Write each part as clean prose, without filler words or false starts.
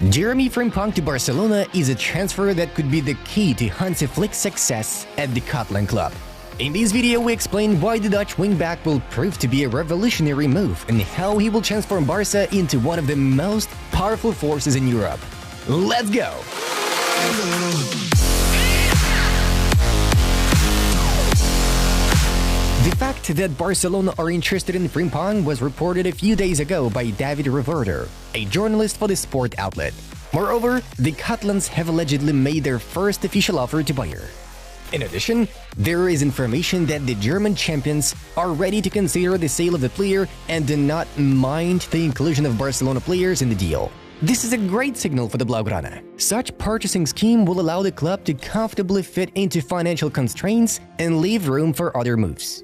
Jeremy Frimpong to Barcelona is a transfer that could be the key to Hansi Flick's success at the Catalan club. In this video, we explain why the Dutch wingback will prove to be a revolutionary move and how he will transform Barca into one of the most powerful forces in Europe. Let's go! The fact that Barcelona are interested in Frimpong was reported a few days ago by David Reverter, a journalist for the sport outlet. Moreover, the Catalans have allegedly made their first official offer to Bayer. In addition, there is information that the German champions are ready to consider the sale of the player and do not mind the inclusion of Barcelona players in the deal. This is a great signal for the Blaugrana. Such purchasing scheme will allow the club to comfortably fit into financial constraints and leave room for other moves.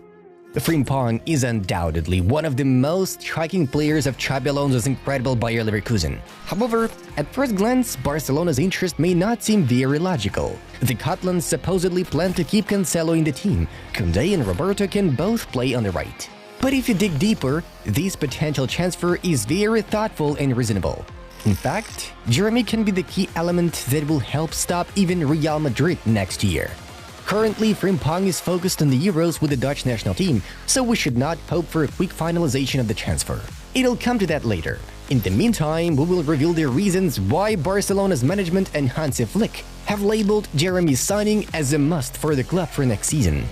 Frimpong is undoubtedly one of the most striking players of Xabi Alonso's incredible Bayer Leverkusen. However, at first glance, Barcelona's interest may not seem very logical. The Catalans supposedly plan to keep Cancelo in the team. Koundé and Roberto can both play on the right. But if you dig deeper, this potential transfer is very thoughtful and reasonable. In fact, Jeremy can be the key element that will help stop even Real Madrid next year. Currently, Frimpong is focused on the Euros with the Dutch national team, so we should not hope for a quick finalization of the transfer. It'll come to that later. In the meantime, we will reveal the reasons why Barcelona's management and Hansi Flick have labeled Jeremy's signing as a must for the club for next season.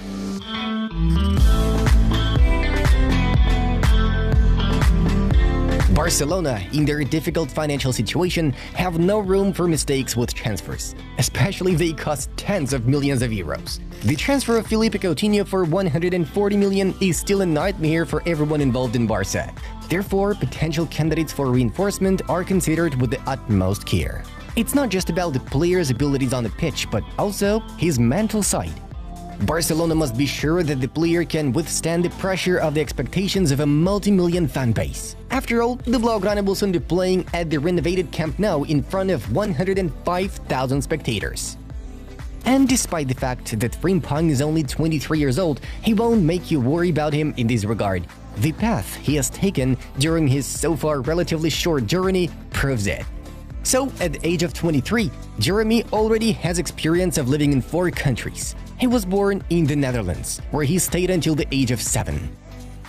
Barcelona, in their difficult financial situation, have no room for mistakes with transfers, especially if they cost tens of millions of euros. The transfer of Philippe Coutinho for 140 million is still a nightmare for everyone involved in Barca. Therefore, potential candidates for reinforcement are considered with the utmost care. It's not just about the player's abilities on the pitch, but also his mental side. Barcelona must be sure that the player can withstand the pressure of the expectations of a multi-million fan base. After all, the Blaugrana will soon be playing at the renovated Camp Nou in front of 105,000 spectators. And despite the fact that Frimpong is only 23 years old, he won't make you worry about him in this regard. The path he has taken during his so far relatively short journey proves it. So, at the age of 23, Jeremy already has experience of living in 4 countries. He was born in the Netherlands, where he stayed until the age of 7.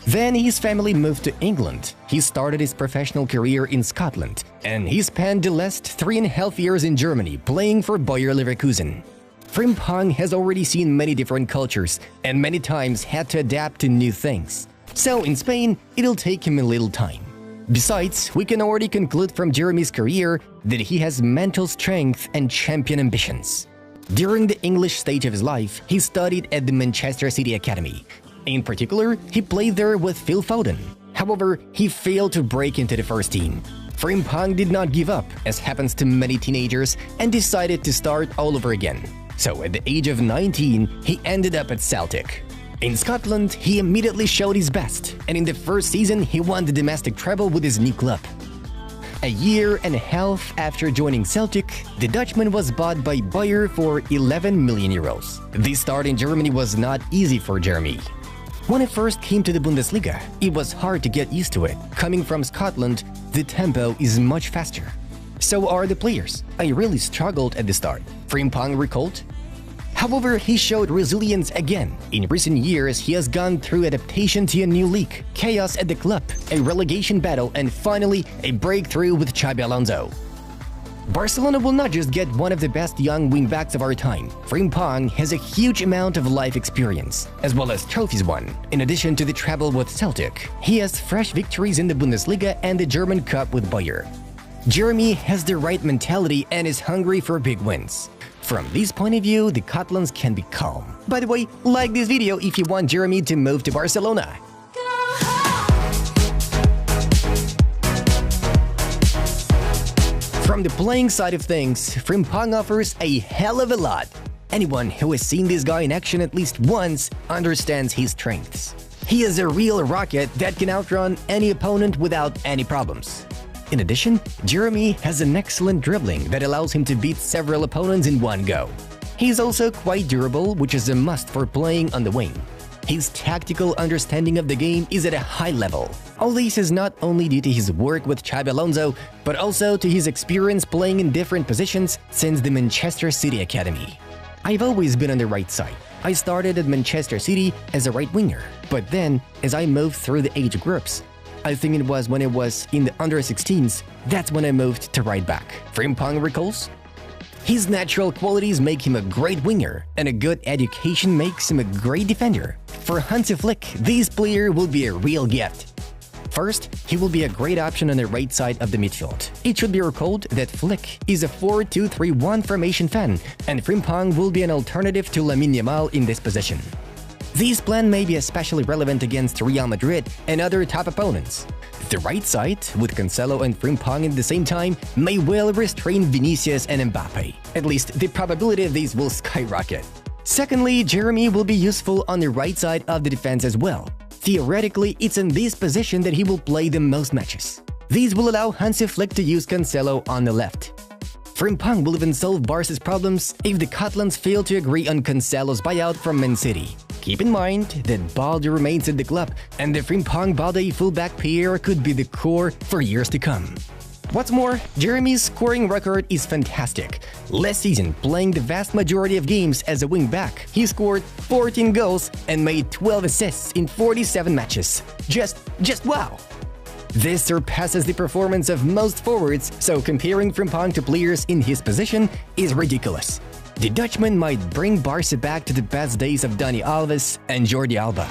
Then his family moved to England. He started his professional career in Scotland, and he spent the last 3.5 years in Germany playing for Bayer Leverkusen. Frimpong has already seen many different cultures and many times had to adapt to new things. So in Spain, it'll take him a little time. Besides, we can already conclude from Jeremy's career that he has mental strength and champion ambitions. During the English stage of his life, he studied at the Manchester City Academy. In particular, he played there with Phil Foden. However, he failed to break into the first team. Frimpong did not give up, as happens to many teenagers, and decided to start all over again. So at the age of 19, he ended up at Celtic. In Scotland, he immediately showed his best, and in the first season, he won the domestic treble with his new club. A year and a half after joining Celtic, the Dutchman was bought by Bayer for 11 million euros. This start in Germany was not easy for Jeremy. When he first came to the Bundesliga, it was hard to get used to it. Coming from Scotland, the tempo is much faster. So are the players. I really struggled at the start, Frimpong recalled. However, he showed resilience again. In recent years, he has gone through adaptation to a new league, chaos at the club, a relegation battle, and finally, a breakthrough with Xabi Alonso. Barcelona will not just get one of the best young wingbacks of our time. Frimpong has a huge amount of life experience, as well as trophies won. In addition to the treble with Celtic, he has fresh victories in the Bundesliga and the German Cup with Bayer. Jeremy has the right mentality and is hungry for big wins. From this point of view, the Catalans can be calm. By the way, like this video if you want Jeremy to move to Barcelona. From the playing side of things, Frimpong offers a hell of a lot. Anyone who has seen this guy in action at least once understands his strengths. He is a real rocket that can outrun any opponent without any problems. In addition, Jeremy has an excellent dribbling that allows him to beat several opponents in one go. He is also quite durable, which is a must for playing on the wing. His tactical understanding of the game is at a high level. All this is not only due to his work with Xabi Alonso, but also to his experience playing in different positions since the Manchester City Academy. I've always been on the right side. I started at Manchester City as a right winger, but then, as I moved through the age groups, I think it was when I was in the under-16s, that's when I moved to right back. Frimpong recalls. His natural qualities make him a great winger, and a good education makes him a great defender. For Hansi Flick, this player will be a real gift. First, he will be a great option on the right side of the midfield. It should be recalled that Flick is a 4-2-3-1 formation fan, and Frimpong will be an alternative to Lamine Yamal in this position. This plan may be especially relevant against Real Madrid and other top opponents. The right side, with Cancelo and Frimpong at the same time, may well restrain Vinicius and Mbappe. At least, the probability of this will skyrocket. Secondly, Jeremy will be useful on the right side of the defense as well. Theoretically, it's in this position that he will play the most matches. These will allow Hansi Flick to use Cancelo on the left. Frimpong will even solve Barca's problems if the Catalans fail to agree on Cancelo's buyout from Man City. Keep in mind that Balde remains at the club, and the Frimpong-Balde fullback pair could be the core for years to come. What's more, Jeremy's scoring record is fantastic. Last season, playing the vast majority of games as a wing-back, he scored 14 goals and made 12 assists in 47 matches. Just wow! This surpasses the performance of most forwards, so comparing Frimpong to players in his position is ridiculous. The Dutchman might bring Barca back to the best days of Dani Alves and Jordi Alba.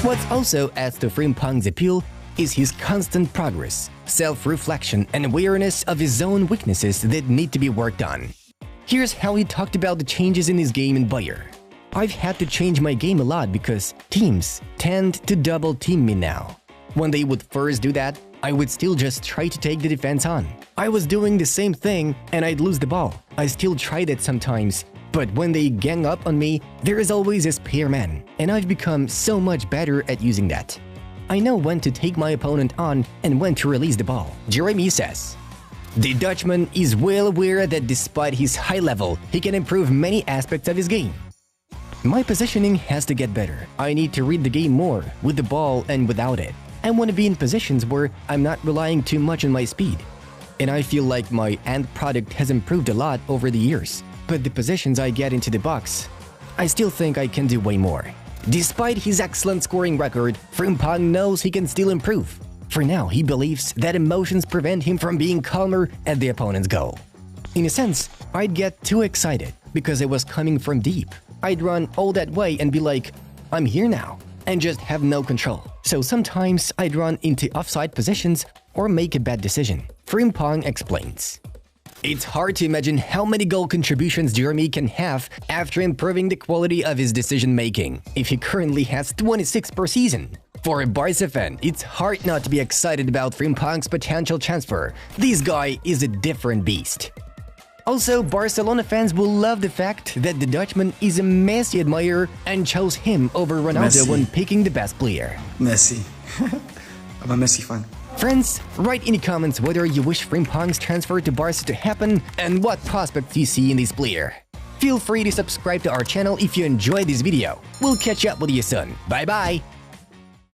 What also adds to Frimpong's appeal is his constant progress, self-reflection, and awareness of his own weaknesses that need to be worked on. Here's how he talked about the changes in his game in Bayer. I've had to change my game a lot because teams tend to double team me now. When they would first do that, I would still just try to take the defense on. I was doing the same thing and I'd lose the ball. I still try that sometimes. But when they gang up on me, there is always a spare man, and I've become so much better at using that. I know when to take my opponent on and when to release the ball, Jeremy says. The Dutchman is well aware that despite his high level, he can improve many aspects of his game. My positioning has to get better. I need to read the game more, with the ball and without it. I want to be in positions where I'm not relying too much on my speed. And I feel like my end product has improved a lot over the years. But the positions I get into the box, I still think I can do way more. Despite his excellent scoring record, Frimpong knows he can still improve. For now, he believes that emotions prevent him from being calmer at the opponent's goal. In a sense, I'd get too excited because it was coming from deep. I'd run all that way and be like, I'm here now, and just have no control. So sometimes I'd run into offside positions or make a bad decision. Frimpong explains. It's hard to imagine how many goal contributions Jeremy can have after improving the quality of his decision-making, if he currently has 26 per season. For a Barca fan, it's hard not to be excited about Frimpong's potential transfer. This guy is a different beast. Also, Barcelona fans will love the fact that the Dutchman is a Messi admirer and chose him over Ronaldo when picking the best player. Messi. I'm a Messi fan. Friends, write in the comments whether you wish Frimpong's transfer to Barca to happen and what prospects you see in this player. Feel free to subscribe to our channel if you enjoyed this video. We'll catch up with you soon. Bye bye!